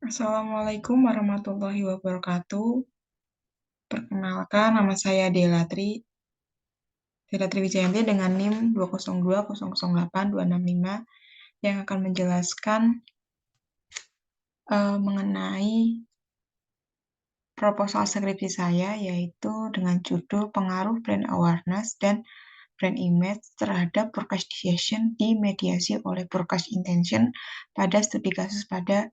Assalamualaikum warahmatullahi wabarakatuh. Perkenalkan, nama saya Delatri Wijayanti dengan NIM 202008265 yang akan menjelaskan mengenai proposal skripsi saya, yaitu dengan judul Pengaruh Brand Awareness dan Brand Image terhadap Forecastation dimediasi oleh Forecast Intention pada studi kasus pada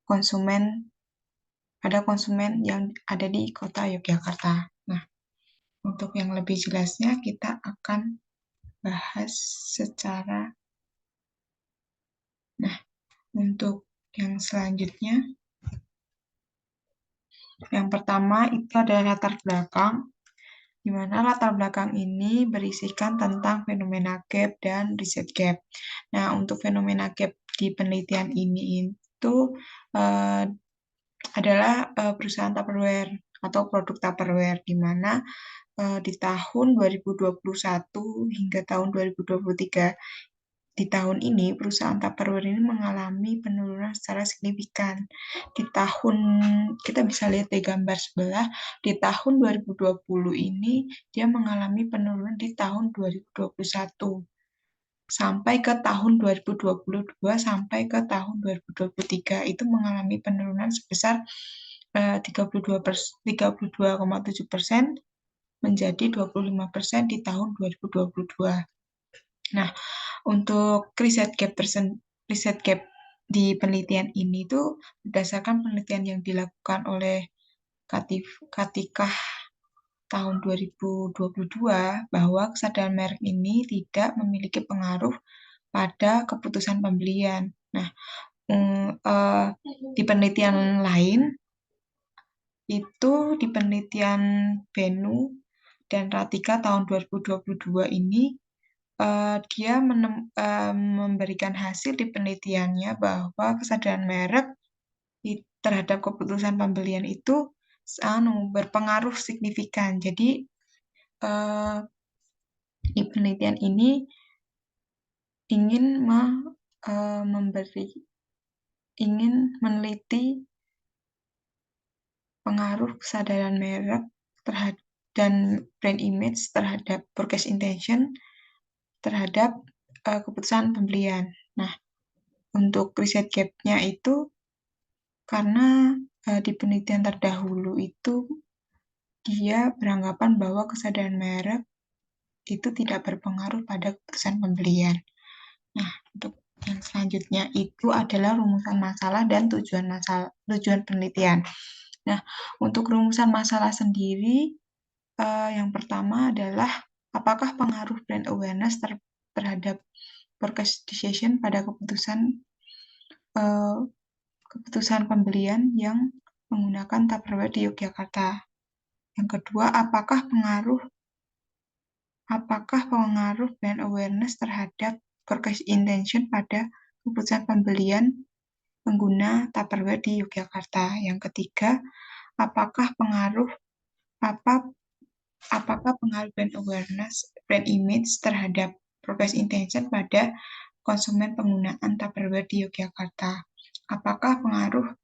konsumen yang ada di kota Yogyakarta. Nah, untuk yang lebih jelasnya, kita akan bahas secara. Nah, untuk yang selanjutnya, yang pertama itu adalah latar belakang, di mana latar belakang ini berisikan tentang fenomena gap dan riset gap. Nah, untuk fenomena gap di penelitian ini itu adalah perusahaan Tupperware atau produk Tupperware, di mana di tahun 2021 hingga tahun 2023 di tahun ini perusahaan Tupperware ini mengalami penurunan secara signifikan. Kita bisa lihat di gambar sebelah, di tahun 2020 ini dia mengalami penurunan di tahun 2021 sampai ke tahun 2022 sampai ke tahun 2023 itu mengalami penurunan sebesar 32,7% menjadi 25% di tahun 2022. Nah, untuk riset gap di penelitian ini tuh berdasarkan penelitian yang dilakukan oleh Katikah tahun 2022 bahwa kesadaran merek ini tidak memiliki pengaruh pada keputusan pembelian. Nah, di penelitian lain itu di penelitian Benu dan Ratika tahun 2022 ini dia memberikan hasil di penelitiannya bahwa kesadaran merek terhadap keputusan pembelian itu berpengaruh signifikan. Jadi di penelitian ini ingin meneliti pengaruh kesadaran merek terhadap dan brand image terhadap forecast intention terhadap keputusan pembelian. Nah, untuk riset gap-nya itu karena di penelitian terdahulu itu dia beranggapan bahwa kesadaran merek itu tidak berpengaruh pada keputusan pembelian. Nah, untuk yang selanjutnya itu adalah rumusan masalah dan tujuan penelitian. Nah, untuk rumusan masalah sendiri, yang pertama adalah apakah pengaruh brand awareness terhadap forecast decision pada keputusan pembelian yang menggunakan Tupperware di Yogyakarta. Yang kedua, apakah pengaruh brand awareness terhadap forecast intention pada keputusan pembelian pengguna Tupperware di Yogyakarta. Yang ketiga, apakah pengaruh brand awareness, brand image terhadap forecast intention pada konsumen penggunaan Tupperware di Yogyakarta? Apakah pengaruh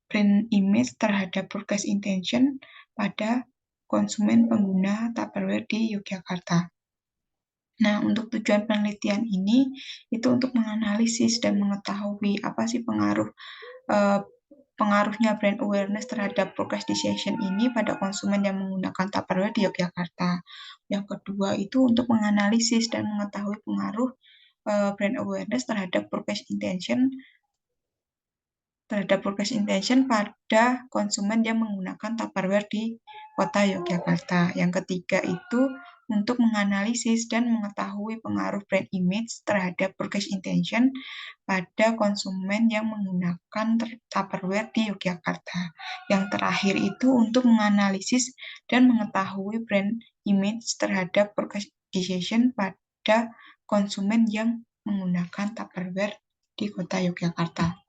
brand image terhadap forecast intention pada konsumen pengguna Tupperware di Yogyakarta? Nah, untuk tujuan penelitian ini itu untuk menganalisis dan mengetahui apa sih pengaruhnya brand awareness terhadap forecast decision ini pada konsumen yang menggunakan Tupperware di Yogyakarta. Yang kedua itu untuk menganalisis dan mengetahui pengaruh brand awareness terhadap forecast intention pada konsumen yang menggunakan Tupperware di kota Yogyakarta. Yang ketiga itu untuk menganalisis dan mengetahui pengaruh brand image terhadap forecast intention pada konsumen yang menggunakan Tupperware di Yogyakarta. Yang terakhir itu untuk menganalisis dan mengetahui brand image terhadap forecast decision pada konsumen yang menggunakan Tupperware di kota Yogyakarta.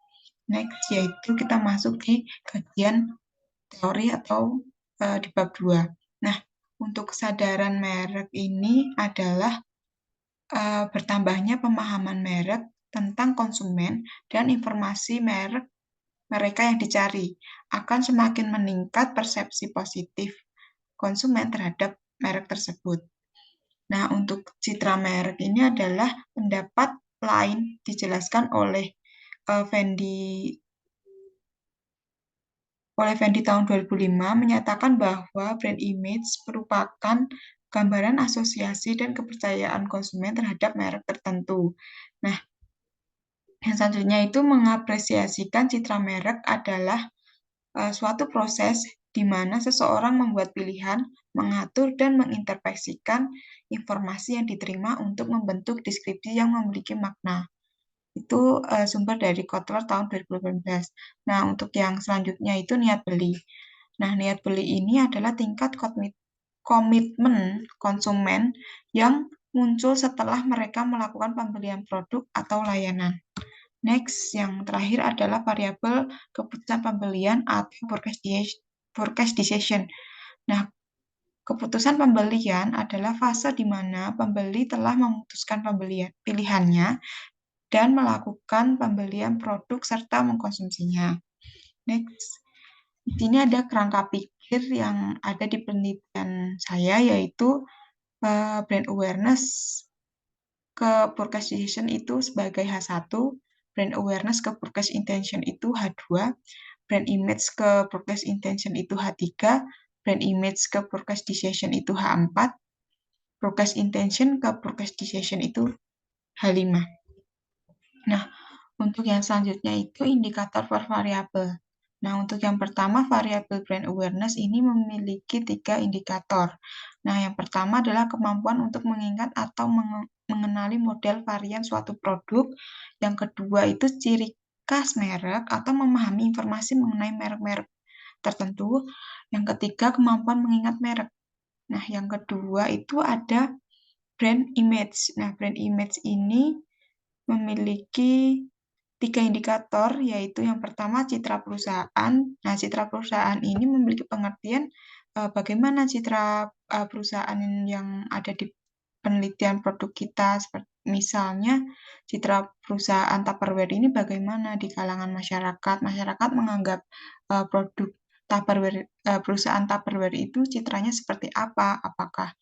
Next, yaitu kita masuk di kajian teori atau di bab 2. Nah, untuk kesadaran merek ini adalah bertambahnya pemahaman merek tentang konsumen dan informasi merek mereka yang dicari, akan semakin meningkat persepsi positif konsumen terhadap merek tersebut. Nah, untuk citra merek ini adalah pendapat lain dijelaskan oleh Fendi tahun 2005 menyatakan bahwa brand image merupakan gambaran asosiasi dan kepercayaan konsumen terhadap merek tertentu. Nah, yang selanjutnya itu mengapresiasikan citra merek adalah suatu proses di mana seseorang membuat pilihan, mengatur, dan menginterpretasikan informasi yang diterima untuk membentuk deskripsi yang memiliki makna. Itu sumber dari Kotler tahun 2018. Nah, untuk yang selanjutnya itu niat beli. Nah, niat beli ini adalah tingkat komitmen konsumen yang muncul setelah mereka melakukan pembelian produk atau layanan. Next, yang terakhir adalah variabel keputusan pembelian atau purchase decision. Nah, keputusan pembelian adalah fase di mana pembeli telah memutuskan pilihannya dan melakukan pembelian produk serta mengkonsumsinya. Next, di sini ada kerangka pikir yang ada di penelitian saya, yaitu brand awareness ke purchase decision itu sebagai H1, brand awareness ke purchase intention itu H2, brand image ke purchase intention itu H3, brand image ke purchase decision itu H4, purchase intention ke purchase decision itu H5. Nah, untuk yang selanjutnya itu indikator per variabel. Nah, untuk yang pertama, variabel brand awareness ini memiliki 3 indikator. Nah, yang pertama adalah kemampuan untuk mengingat atau mengenali model varian suatu produk. Yang kedua itu ciri khas merek atau memahami informasi mengenai merek-merek tertentu. Yang ketiga, kemampuan mengingat merek. Nah, yang kedua itu ada brand image. Nah, brand image ini memiliki 3 indikator, yaitu yang pertama citra perusahaan. Nah, citra perusahaan ini memiliki pengertian bagaimana citra perusahaan yang ada di penelitian produk kita. Seperti misalnya, citra perusahaan Tupperware ini bagaimana di kalangan masyarakat. Masyarakat menganggap produk Tupperware, perusahaan Tupperware itu citranya seperti apa? Apakah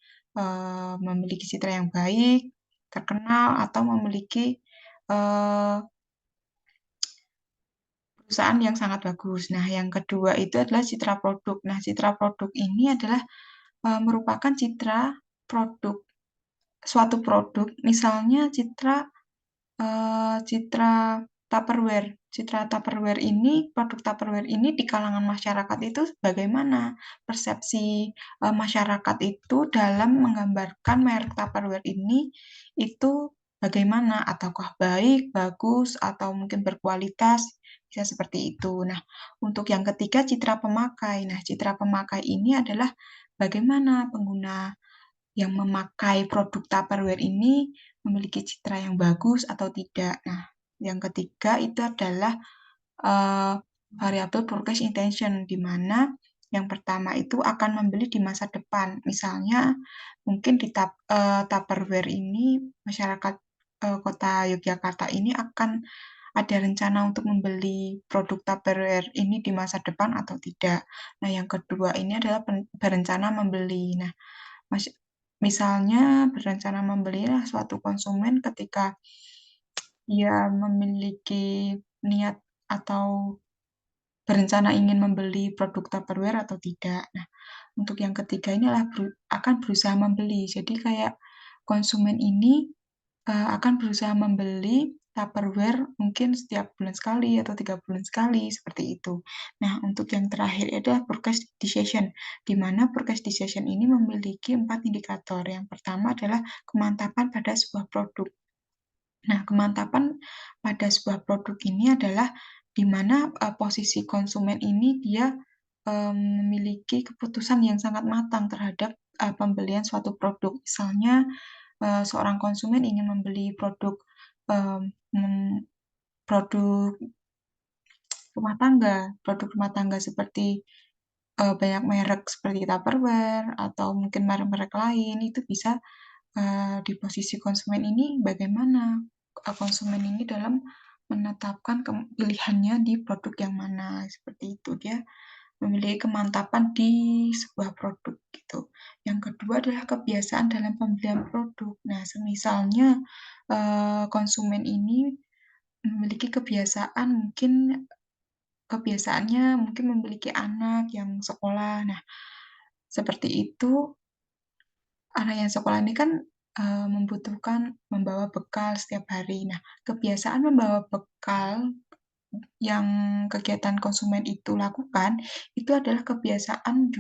memiliki citra yang baik, terkenal, atau memiliki perusahaan yang sangat bagus. Nah, yang kedua itu adalah citra produk. Nah, citra produk ini adalah merupakan citra produk suatu produk, misalnya citra Tupperware. Citra Tupperware ini, produk Tupperware ini di kalangan masyarakat itu bagaimana persepsi masyarakat itu dalam menggambarkan merek Tupperware ini itu bagaimana, ataukah baik, bagus, atau mungkin berkualitas, bisa seperti itu. Nah, untuk yang ketiga citra pemakai. Nah, citra pemakai ini adalah bagaimana pengguna yang memakai produk Tupperware ini memiliki citra yang bagus atau tidak. Nah, yang ketiga itu adalah variabel purchase intention, di mana yang pertama itu akan membeli di masa depan. Misalnya, mungkin di Tupperware ini, masyarakat kota Yogyakarta ini akan ada rencana untuk membeli produk Tupperware ini di masa depan atau tidak. Nah, yang kedua ini adalah berencana membeli. Nah, misalnya berencana membeli suatu konsumen ketika ia memiliki niat atau berencana ingin membeli produk Tupperware atau tidak. Nah, untuk yang ketiga ini adalah akan berusaha membeli. Jadi kayak konsumen ini akan berusaha membeli Tupperware mungkin setiap bulan sekali atau 3 bulan sekali, seperti itu. Nah, untuk yang terakhir adalah purchase decision, di mana purchase decision ini memiliki 4 indikator. Yang pertama adalah kemantapan pada sebuah produk. Nah, kemantapan pada sebuah produk ini adalah di mana posisi konsumen ini dia memiliki keputusan yang sangat matang terhadap pembelian suatu produk. Misalnya, seorang konsumen ingin membeli produk produk rumah tangga seperti banyak merek seperti Tupperware atau mungkin merek-merek lain, itu bisa di posisi konsumen ini bagaimana konsumen ini dalam menetapkan pilihannya di produk yang mana, seperti itu. Dia memiliki kemantapan di sebuah produk gitu. Yang kedua adalah kebiasaan dalam pembelian produk. Nah, semisalnya konsumen ini memiliki kebiasaan mungkin kebiasaannya mungkin memiliki anak yang sekolah. Nah, seperti itu, anak yang sekolah ini kan membutuhkan membawa bekal setiap hari. Nah, kebiasaan membawa bekal yang kegiatan konsumen itu lakukan, itu adalah kebiasaan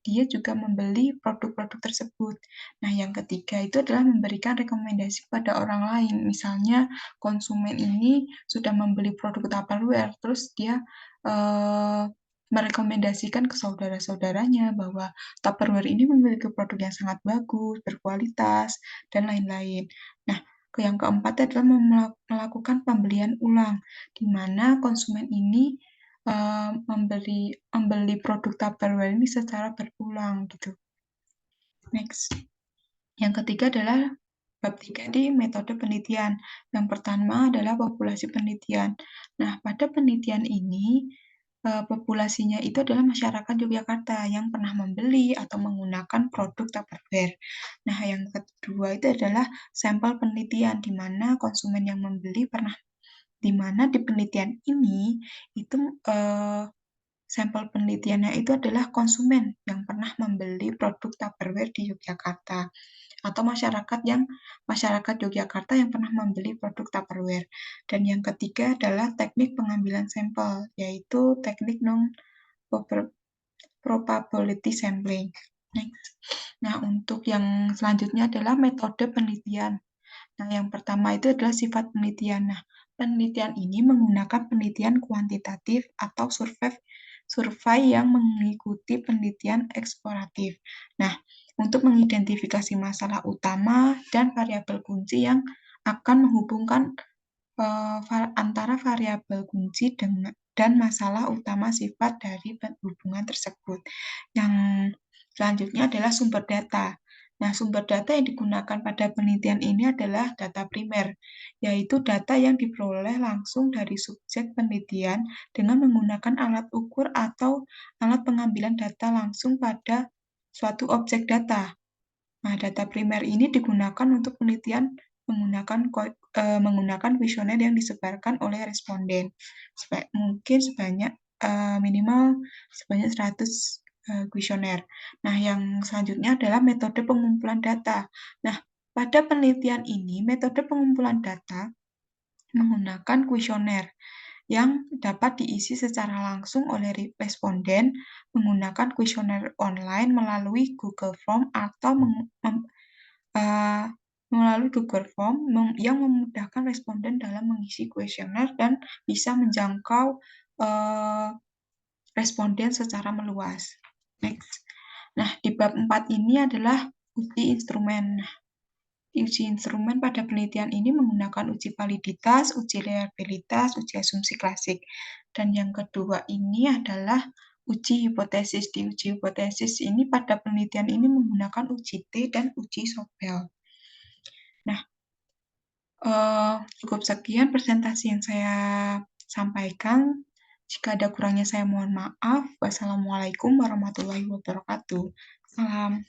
dia juga membeli produk-produk tersebut. Nah, yang ketiga itu adalah memberikan rekomendasi pada orang lain. Misalnya konsumen ini sudah membeli produk Tupperware, terus dia merekomendasikan ke saudara-saudaranya bahwa Tupperware ini memiliki produk yang sangat bagus, berkualitas, dan lain-lain. Nah, yang keempat adalah melakukan pembelian ulang, di mana konsumen ini membeli produk Tupperware ini secara berulang gitu. Next. Yang ketiga adalah bab 3 di metode penelitian. Yang pertama adalah populasi penelitian. Nah, pada penelitian ini populasinya itu adalah masyarakat Yogyakarta yang pernah membeli atau menggunakan produk Tupperware. Nah, yang kedua itu adalah sampel penelitian di mana konsumen yang membeli pernah di mana di penelitian ini itu sampel penelitiannya itu adalah konsumen yang pernah membeli produk Tupperware di Yogyakarta atau masyarakat Yogyakarta yang pernah membeli produk Tupperware. Dan yang ketiga adalah teknik pengambilan sampel, yaitu teknik non-probability sampling. Next. Nah, untuk yang selanjutnya adalah metode penelitian. Nah, yang pertama itu adalah sifat penelitian. Nah, penelitian ini menggunakan penelitian kuantitatif atau survei yang mengikuti penelitian eksploratif. Nah, untuk mengidentifikasi masalah utama dan variabel kunci yang akan menghubungkan antara variabel kunci dan masalah utama sifat dari hubungan tersebut. Yang selanjutnya adalah sumber data. Nah, sumber data yang digunakan pada penelitian ini adalah data primer, yaitu data yang diperoleh langsung dari subjek penelitian dengan menggunakan alat ukur atau alat pengambilan data langsung pada suatu objek data. Nah, data primer ini digunakan untuk penelitian menggunakan kuesioner yang disebarkan oleh responden. Mungkin minimal sebanyak 100 kuesioner. Nah, yang selanjutnya adalah metode pengumpulan data. Nah, pada penelitian ini, metode pengumpulan data menggunakan kuesioner yang dapat diisi secara langsung oleh responden menggunakan kuesioner online melalui Google Form atau melalui Google Form yang memudahkan responden dalam mengisi kuesioner dan bisa menjangkau responden secara meluas. Next. Nah, di bab 4 ini adalah uji instrumen. Uji instrumen pada penelitian ini menggunakan uji validitas, uji reliabilitas, uji asumsi klasik. Dan yang kedua ini adalah uji hipotesis. Di uji hipotesis ini pada penelitian ini menggunakan uji T dan uji Sobel. Nah, cukup sekian presentasi yang saya sampaikan. Jika ada kurangnya saya mohon maaf. Wassalamualaikum warahmatullahi wabarakatuh. Salam.